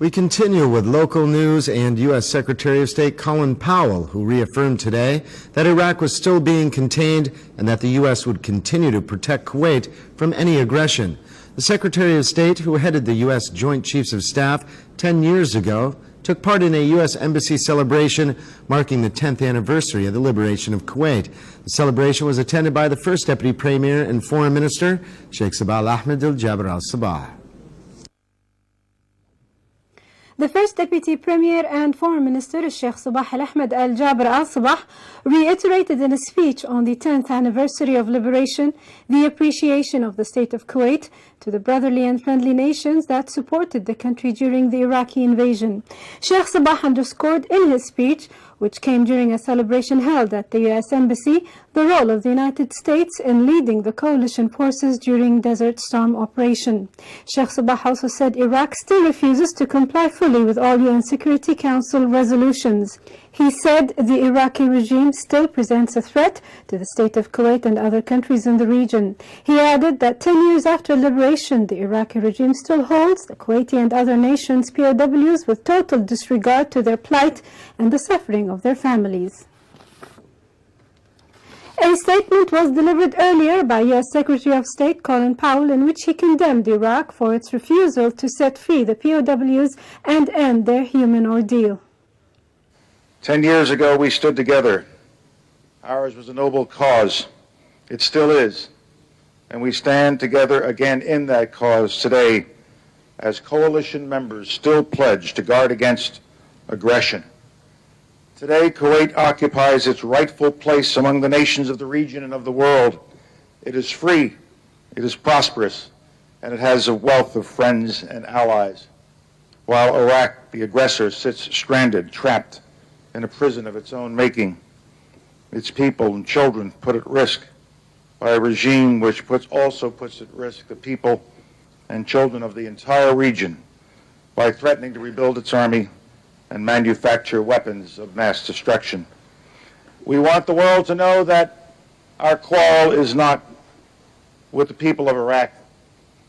We continue with local news and U.S. Secretary of State Colin Powell, who reaffirmed today that Iraq was still being contained and that the U.S. would continue to protect Kuwait from any aggression. The Secretary of State, who headed the U.S. Joint Chiefs of Staff 10 years ago, took part in a U.S. Embassy celebration marking the 10th anniversary of the liberation of Kuwait. The celebration was attended by the First Deputy Premier and Foreign Minister, Sheikh Sabah Ahmed Al-Jabr Al-Sabah. The First Deputy Premier and Foreign Minister, Sheikh Sabah Ahmed Al-Jabr Al-Sabah, reiterated in a speech on the 10th anniversary of liberation the appreciation of the state of Kuwait to the brotherly and friendly nations that supported the country during the Iraqi invasion. Sheikh Sabah underscored in his speech, which came during a celebration held at the U.S. Embassy, the role of the United States in leading the coalition forces during Desert Storm operation. Sheikh Sabah also said Iraq still refuses to comply fully with all UN Security Council resolutions. He said the Iraqi regime still presents a threat to the state of Kuwait and other countries in the region. He added that 10 years after liberation, the Iraqi regime still holds the Kuwaiti and other nations' POWs with total disregard to their plight and the suffering of their families. A statement was delivered earlier by U.S. Secretary of State Colin Powell in which he condemned Iraq for its refusal to set free the POWs and end their human ordeal. 10 years ago, we stood together. Ours was a noble cause. It still is. And we stand together again in that cause today as coalition members still pledge to guard against aggression. Today, Kuwait occupies its rightful place among the nations of the region and of the world. It is free, it is prosperous, and it has a wealth of friends and allies. While Iraq, the aggressor, sits stranded, trapped in a prison of its own making, its people and children put at risk by a regime which also puts at risk the people and children of the entire region by threatening to rebuild its army and manufacture weapons of mass destruction. We want the world to know that our quarrel is not with the people of Iraq.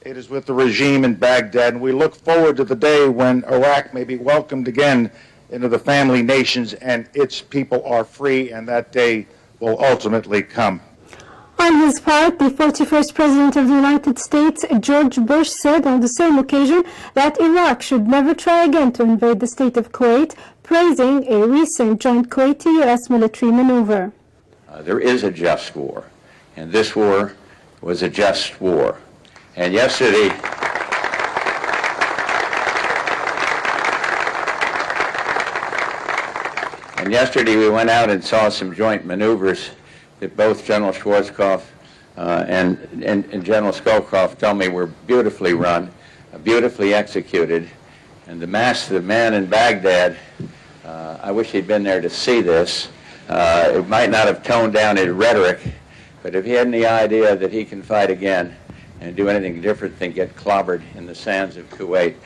It is with the regime in Baghdad, and we look forward to the day when Iraq may be welcomed again into the family nations and its people are free, and that day will ultimately come. On his part, the 41st President of the United States, George Bush, said on the same occasion that Iraq should never try again to invade the state of Kuwait, praising a recent joint Kuwaiti-U.S. military maneuver. There is a just war, and this war was a just war. And yesterday, we went out and saw some joint maneuvers that both General Schwarzkopf and General Scowcroft told me were beautifully run, beautifully executed. And the man in Baghdad, I wish he'd been there to see this. It might not have toned down his rhetoric, but if he had any idea that he can fight again and do anything different than get clobbered in the sands of Kuwait,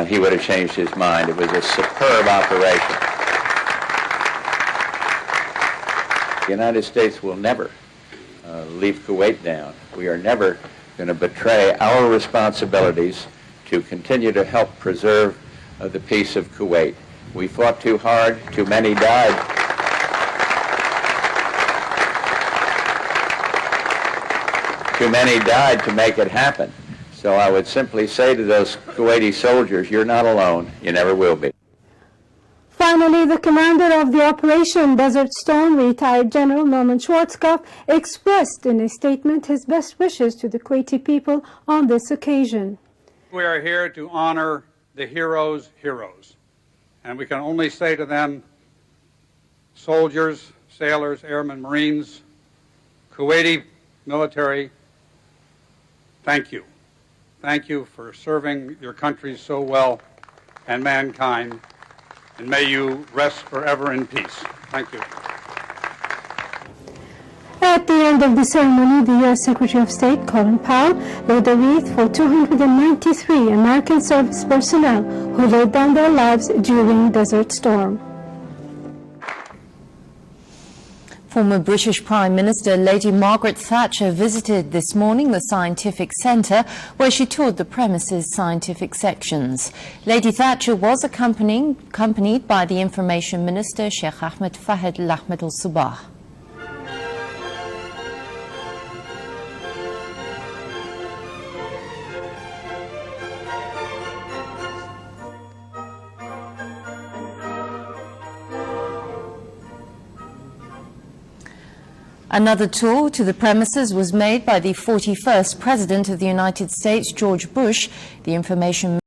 he would have changed his mind. It was a superb operation. The United States will never leave Kuwait down. We are never going to betray our responsibilities to continue to help preserve the peace of Kuwait. We fought too hard, too many died. Too many died to make it happen. So I would simply say to those Kuwaiti soldiers, you're not alone, you never will be. Finally, the commander of the Operation Desert Storm, retired General Norman Schwarzkopf, expressed in a statement his best wishes to the Kuwaiti people on this occasion. We are here to honor the heroes' heroes, and we can only say to them, soldiers, sailors, airmen, Marines, Kuwaiti military, thank you. Thank you for serving your country so well and mankind. And may you rest forever in peace. Thank you. At the end of the ceremony, the U.S. Secretary of State, Colin Powell, laid a wreath for 293 American service personnel who laid down their lives during Desert Storm. Former British Prime Minister Lady Margaret Thatcher visited this morning the Scientific Centre, where she toured the premises' scientific sections. Lady Thatcher was accompanied by the Information Minister Sheikh Ahmed Fahed Al-Ahmed Al-Sabah. Another tour to the premises was made by the 41st President of the United States, George Bush. The Information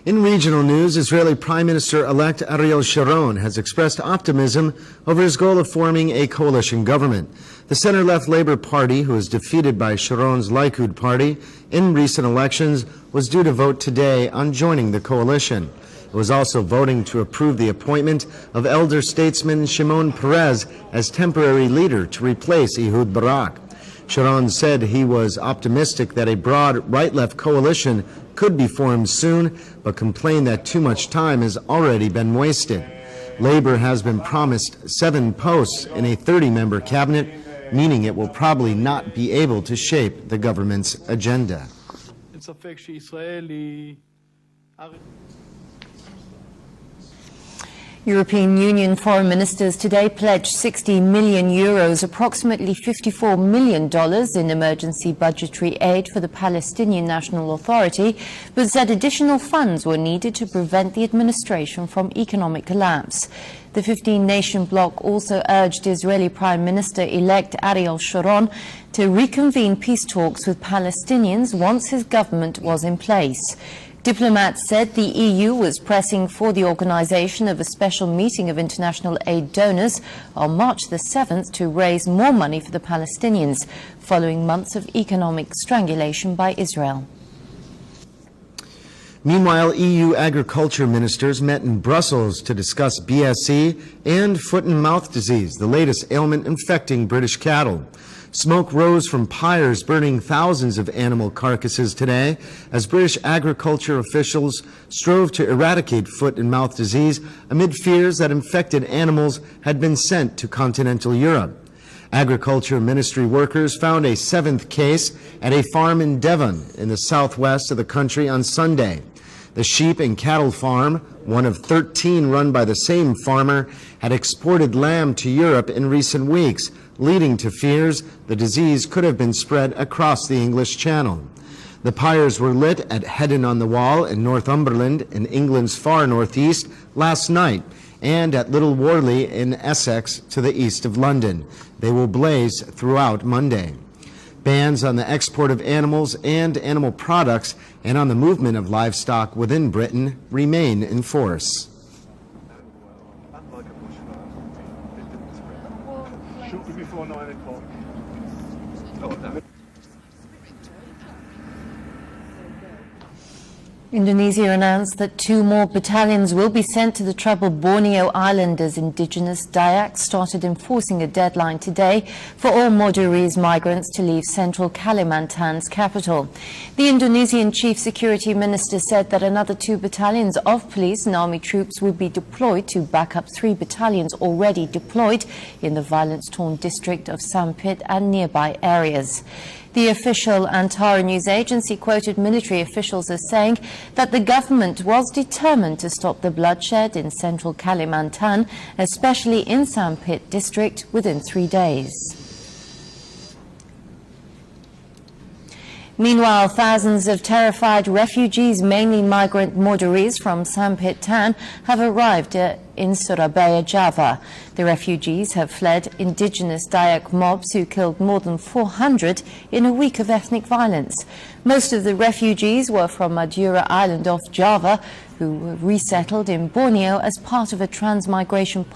In regional news, Israeli Prime Minister-elect Ariel Sharon has expressed optimism over his goal of forming a coalition government. The center-left Labour Party, who was defeated by Sharon's Likud party in recent elections, was due to vote today on joining the coalition. It was also voting to approve the appointment of elder statesman Shimon Peres as temporary leader to replace Ehud Barak. Sharon said he was optimistic that a broad right-left coalition could be formed soon, but complained that too much time has already been wasted. Labor has been promised 7 posts in a 30-member cabinet, meaning it will probably not be able to shape the government's agenda. European Union foreign ministers today pledged 60 million euros, approximately $54 million, in emergency budgetary aid for the Palestinian National Authority, but said additional funds were needed to prevent the administration from economic collapse. The 15-nation bloc also urged Israeli Prime Minister-elect Ariel Sharon to reconvene peace talks with Palestinians once his government was in place. Diplomats said the EU was pressing for the organization of a special meeting of international aid donors on March the 7th to raise more money for the Palestinians, following months of economic strangulation by Israel. Meanwhile, EU agriculture ministers met in Brussels to discuss BSE and foot and mouth disease, the latest ailment infecting British cattle. Smoke rose from pyres burning thousands of animal carcasses today as British agriculture officials strove to eradicate foot and mouth disease amid fears that infected animals had been sent to continental Europe. Agriculture ministry workers found a 7th case at a farm in Devon in the southwest of the country on Sunday. The sheep and cattle farm, one of 13 run by the same farmer, had exported lamb to Europe in recent weeks, leading to fears the disease could have been spread across the English Channel. The pyres were lit at Headon-on-the-Wall in Northumberland in England's far northeast last night and at Little Worley in Essex to the east of London. They will blaze throughout Monday. Bans on the export of animals and animal products and on the movement of livestock within Britain remain in force. Indonesia announced that 2 more battalions will be sent to the troubled Borneo Island as indigenous Dayak started enforcing a deadline today for all Madurese migrants to leave central Kalimantan's capital. The Indonesian Chief Security Minister said that another 2 battalions of police and army troops would be deployed to back up 3 battalions already deployed in the violence-torn district of Sampit and nearby areas. The official Antara news agency quoted military officials as saying that the government was determined to stop the bloodshed in central Kalimantan, especially in Sampit district, within 3 days. Meanwhile, thousands of terrified refugees, mainly migrant Madurese from Sampit town, have arrived in Surabaya, Java. The refugees have fled indigenous Dayak mobs who killed more than 400 in a week of ethnic violence. Most of the refugees were from Madura Island off Java, who were resettled in Borneo as part of a transmigration